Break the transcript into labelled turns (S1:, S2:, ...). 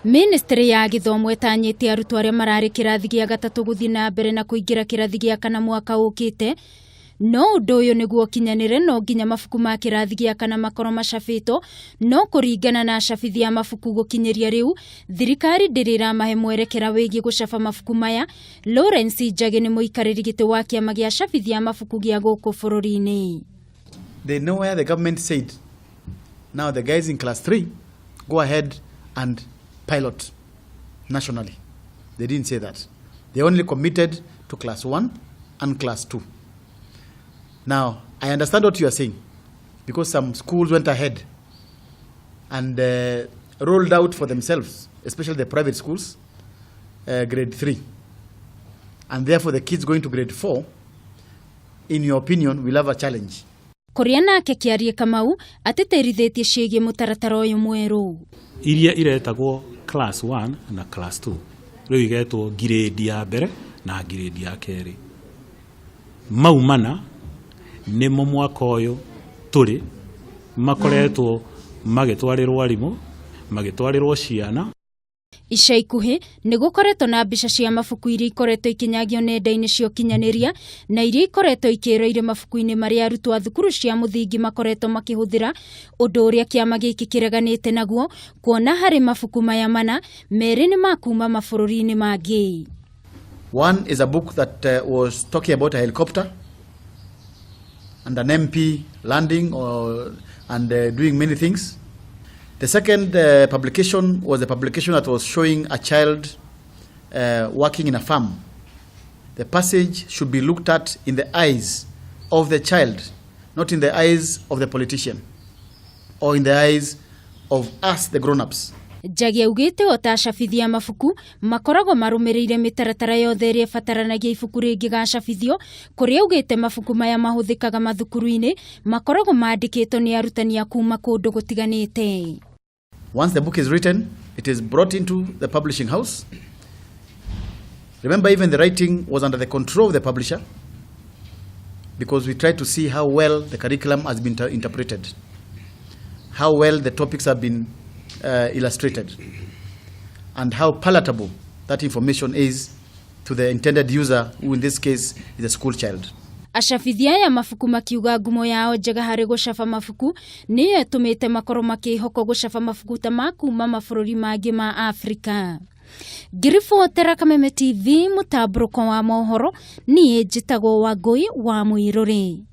S1: Ministry ya githomo itanyihiire arutwo aria marari kirathi gia gatatu guthii na mbere na kuingira kirathi gia kana mwaka ukite. No undu uyu niguo kinyanire no nginya mabuku ma kirathi gia kana makoro macabito no kuringana na acabithia mabuku gukinyiria riu thirikari ndirira mahe mwerekera wigi gucaba mabuku maya. Lawrence Njagi ni muikariri giti wa kiama gia acabithia mabuku gia guku bururi-ini.
S2: They know where the government said now the guys in class 3 go ahead and pilot nationally. They didn't say that. They only committed to class 1 and class 2. Now, I understand what you are saying, because some schools went ahead and rolled out for themselves, especially the private schools, grade 3. And therefore the kids going to grade 4, in your opinion, will have a challenge.
S1: Kuria nake kiarie Kamau ateterithitie ciigie mutaratara uyu mweru.
S3: Iria iretagwo class 1 na class 2. Riu igetwo grade ya mbere na grade ya keri. Maumana nimo mwaka uyu turi makoretwo magitwarirwo arimu magitwarirwo ciana.
S1: Ica ikuhi ni gukoretwo na mbica cia mabuku iria ikoretwo ikinyagio nenda-ini cia ukinyaniria na iria ikoretwo ikiroire mabuku-ini maria arutwo a thukuru cia muthingi makoretwo makihuthira, undu uria kiama giki kireganite naguo kuona hari mabuku maya mana meri ni ma kuuma mabũrũri-ini mangi.
S2: One is a book that was talking about a helicopter and an MP landing and doing many things. The second publication was a publication that was showing a child working in a farm. The passage should be looked at in the eyes of the child, not in the eyes of the politician or in the eyes of us, the grown-ups.
S1: Njagi augite otacabithia mabuku makoragwo marumirire mitaratara yothe iria bataranagia ibuku ringi gacabithio, kuria augite mabuku maya mahuthikaga mathukuru-ini makoragwo mandikitwo ni arutani a kuuma kundu gutiganite.
S2: Once the book is written, it is brought into the publishing house. Remember, even the writing was under the control of the publisher, because we tried to see how well the curriculum has been interpreted, how well the topics have been illustrated, and how palatable that information is to the intended user, who in this case is a school child.
S1: Acabithia ya mabuku makiuga ngumo yao njega hari gucaba mabuku niyo itumite makoro makihoko gucaba mabuku ta ma kuuma mabũrũri mangi ma Afrika. Githetera Kameme TV, mutamburuko wa mohoro, nie njitagwo Wangui wa Mwiruri.